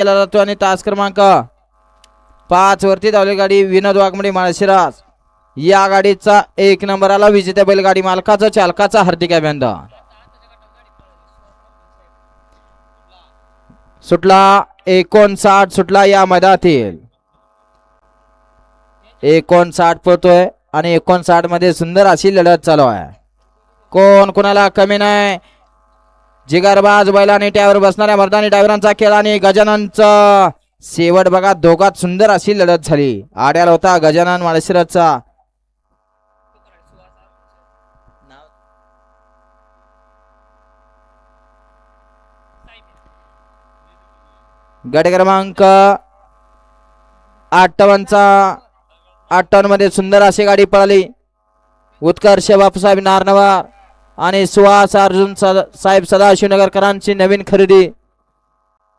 केला जातो आणि तास क्रमांक 5 वरती धावली गाडी विनोद वाघमोडे माळशिरस या गाडीचा 1 नंबरला विजेत्या बैलगाडी मालकाचा चालकाचा हार्दिक अभिनंदन. सुटला 59 सुटला या मैदानातील 59 पोहतोय आणि 59 मध्ये सुंदर अशी लढत चालू आहे. कोण कोणाला कमी नाही. जिगरबाज बैलाने त्यावर बसणाऱ्या मर्दानी ड्रायव्हरांचा खेळ आणि गजाननचा शेवट बघा. दोघात सुंदर अशी लढत झाली. आड्याला होता गजानन माळशिरसचा. गट क्रमांक 58 मध्ये सुंदर अशी गाडी पळाली. उत्कर्ष बापूसाहेब नारनवार आणि सुहास अर्जुन साहेब सदाशिवनगरकरांची नवीन खरेदी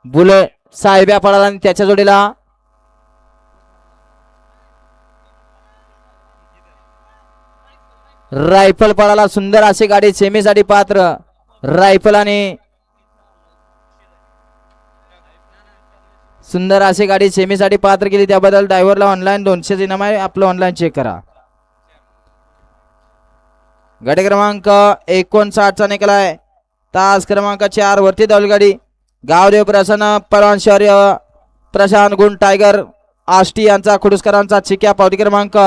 बुलेट साहेब्या पळाला आणि त्याच्या जोडीला रायफल पळाला. सुंदर अशी गाडी सेमीसाठी पात्र रायफल आणि सुंदर अशी गाडी सेमीसाठी पात्र केली. त्याबद्दल ड्रायव्हरला ऑनलाईन 200 इनाम आहे. आपलं ऑनलाईन चेक करा. गट क्रमांक 59 चा निकाल आहे. तास क्रमांक 4 वरती धावली गाडी गावदेव प्रसन्न परवान शौर्य प्रशांत गुण टायगर आष्टी यांचा खुडुसकरांचा चिक्या पावती क्रमांक